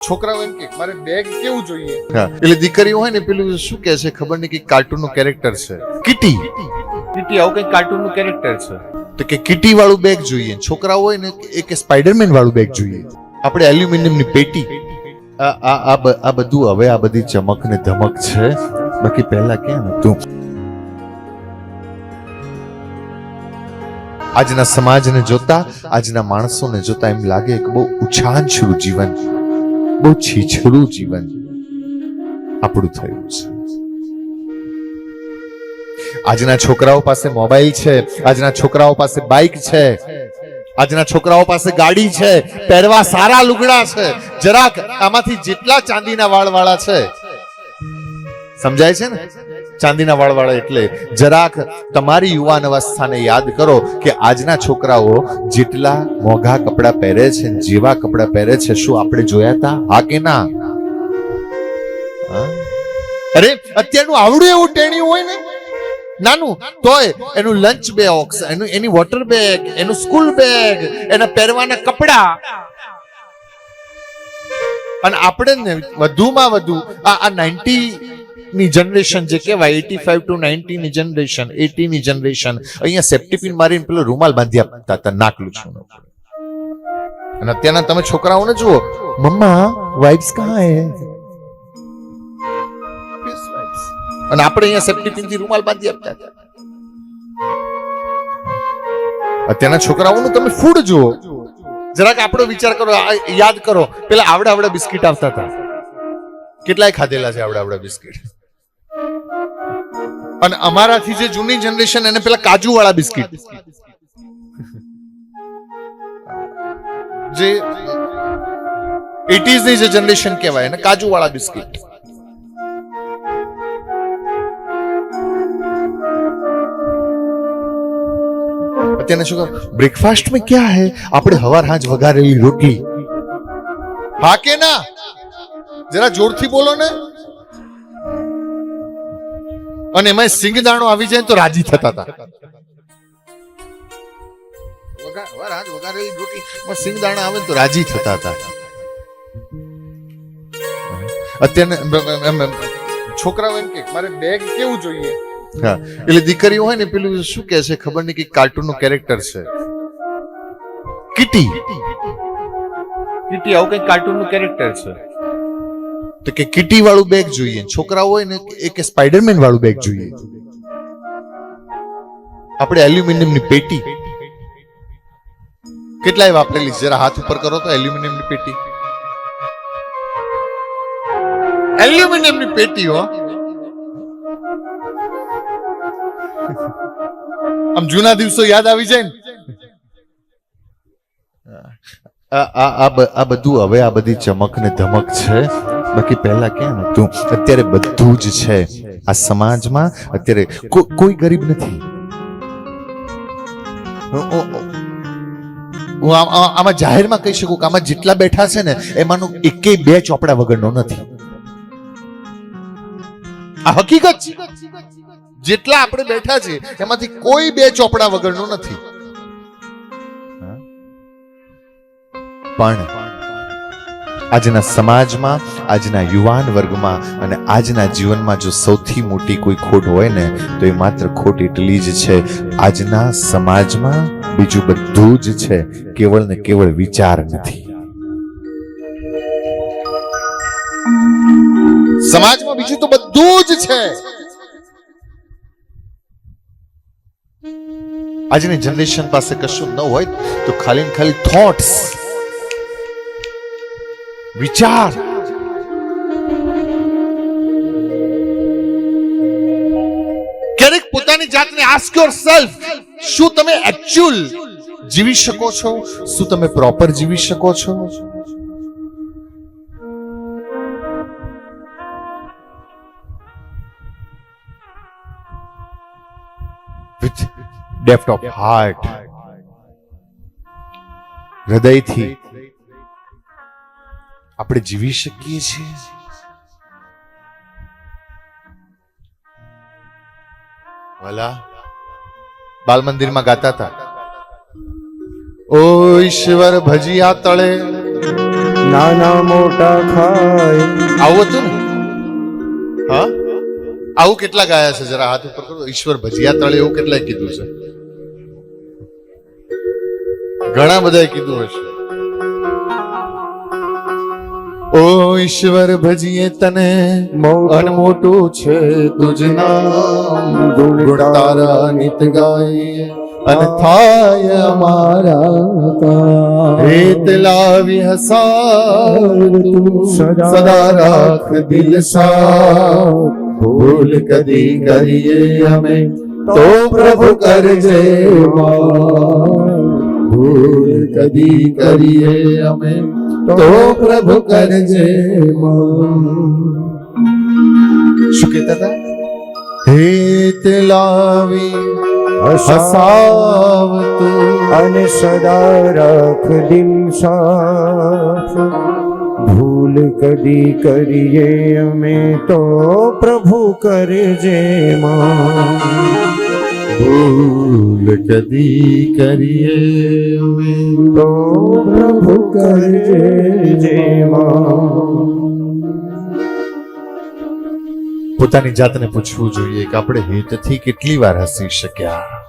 છોકરાઓ એમ કે મારે બેગ કેવું જોઈએ, એટલે દીકરીઓ હોય ને પેલું શું કે છે ખબર નહીં કે કાર્ટૂન નું કેરેક્ટર છે કીટી આવું કઈ કાર્ટૂન નું કેરેક્ટર છે તો કે કીટી વાળું બેગ જોઈએ. છોકરાઓ હોય ને એ કે સ્પાઈડરમેન વાળું બેગ જોઈએ. આપણે એલ્યુમિનિયમ ની પેટી આ બધું હવે આ બધી ચમક ને ધમક છે, બાકી પહેલા ક્યાં હતું. આજના સમાજને જોતા, આજના માણસોને જોતા એમ લાગે કે બહુ ઉછાંછરું જીવન, બહુ છીછરું જીવન આપણું થયું છે. આજના છોકરાઓ પાસે મોબાઈલ છે, આજના છોકરાઓ પાસે બાઇક છે, આજના છોકરાઓ પાસે ગાડી છે, પહેરવા સારા લુગડા છે. જરાક આમાંથી જેટલા ચાંદીના વાળવાળા છે, સમજાય છે ને, ચાંદીના વાળવાળા એટલે જરાક તમારી યુવાન અવસ્થાને યાદ કરો કે આજના છોકરાઓ જેટલા મોંઘા કપડા પહેરે છે, જેવા કપડા પહેરે છે, શું આપણે જોયા હતા? હા કે ના? અરે અત્યારનું આવડું એવું ટેણ્યું હોય ને નાનું, તોય એનું લંચ બોક્સ, એની વોટર બેગ, એનું સ્કૂલ બેગ, એના પહેરવાના કપડા. અને આપણે વધુમાં વધુ આ 90 ની જનરેશન જે કહેવાય, 85 to 90 ની જનરેશન, 80 ની જનરેશન, અહીંયા સેફ્ટી પિન મારીને પેલો રૂમાલ બાંધી આપતા હતા નાકલું છું. અને અત્યારના તમે છોકરાઓને જુઓ, મમ્મા વાઇપ્સ કહા હે, અને આપણે અહીંયા સેફ્ટી પિન થી રૂમાલ બાંધી આપતા હતા. અત્યારના છોકરાઓનું તમે ફૂડ જુઓ, જરાક આપણો વિચાર કરો, યાદ કરો, પેલા આવડા બિસ્કિટ આવતા હતા, કેટલાય ખાધેલા છે આવડા બિસ્કિટ. અને અમારાથી જે જૂની જનરેશન, એને પેલા કાજુ વાળા બિસ્કિટ, જે 80s ની જે જનરેશન કહેવાય એને કાજુ વાળા બિસ્કિટ. અત્યારના શું બ્રેકફાસ્ટ में क्या है? આપણે હવાર હાંજ વઘારેલી રોટલી. હા કે ના? જરા જોરથી બોલો ને. અને એમાં સિંગદાણો આવી જાય તો રાજી થતા હતા. વઘારેલી રોટલી સિંગદાણા આવે તો રાજી થતા હતા. અત્યારે છોકરાઓ એમ કે મારે બેગ કેવું જોઈએ, હા, એટલે દીકરીઓ હોય ને પેલું શું કે છે ખબર નહીં કે કાર્ટૂન નું કેરેક્ટર છે કીટી આવું કઈ કાર્ટૂન નું કેરેક્ટર છે તો કે કીટી વાળું બેગ જોઈએ. છોકરાઓ હોય ને એ કે સ્પાઈડરમેન વાળું બેગ જોઈએ. આપણે એલ્યુમિનિયમ ની પેટી કેટલાય વાપરેલી, જરા હાથ ઉપર કરો તો એલ્યુમિનિયમ ની પેટી, એલ્યુમિનિયમ ની પેટી હો. આમ જૂના દિવસો યાદ આવી જાય ને. આ બધું હવે આ બધી ચમક ને ધમક છે, બાકી પહેલા ક્યાં હતું. અત્યારે બધું જ છે આ સમાજમાં. અત્યારે કોઈ ગરીબ નથી. હું આમાં જાહેરમાં કહી શકું કે આમાં જેટલા બેઠા છે ને એમાંનું એકેય બે ચોપડા વગરનો નથી. આ હકીકત છે. જેટલા આપણે બેઠા છે એમાંથી કોઈ બે ચોપડા વગરનો નથી. પણ આજના સમાજમાં, આજના યુવાન વર્ગમાં અને આજના જીવનમાં જો સૌથી મોટી કોઈ ખોટ હોય ને તો એ માત્ર ખોટ એટલી જ છે, આજના સમાજમાં બીજું બધું જ છે, કેવળ ને કેવળ વિચાર નથી. સમાજમાં બીજું તો બધું જ છે. આજની જનરેશન પાસે કશું ન હોય તો ખાલી ને ખાલી થોટ્સ, વિચાર. ક્યારેક પોતાની જાતને આસ્ક યોરસેલ્ફ, શું તમે એક્ચ્યુઅલ જીવી શકો છો? શું તમે પ્રોપર જીવી શકો છો? With depth of heart, હૃદયથી આપણે જીવી શકીએ છીએ. વાલા બાલ મંદિરમાં ગાતા હતા, ઓ ઈશ્વર ભજીયા તળે નાના મોટા ખાય. આવું હતું ને? હા, આવું કેટલા ગાયા છે? જરા હાથ ઉપર કરો. ઈશ્વર ભજીયા તળે એવું કેટલાય કીધું છે? ઘણા બધાએ કીધું હશે. ઓ ઈશ્વર ભજીએ તને અનમોટું છે તુજ નામ, ગુણ તારા નિત ગાય અન થાય અમારા કામ. હેત લાવી હસાવ સદા રાખ દિલ સાવ, ભૂલ કદી કરીએ અમે તો પ્રભુ કરજે માફ. ભૂલ કદી કરીએ અમે તો પ્રભુ કરજે માફ. શું કહેતા હતા? હેત લાવી હસાવ તું અને સદા રાખ દિલ સાફ, ભૂલ કદી કરીએ અમે તો પ્રભુ કરજે માફ. ભૂલ કદી કરીએ અમે તો પ્રભુ કરજે માફ. પોતાની જાતને પૂછવું જોઈએ કે આપણે હેતથી કેટલી વાર હસી શક્યા.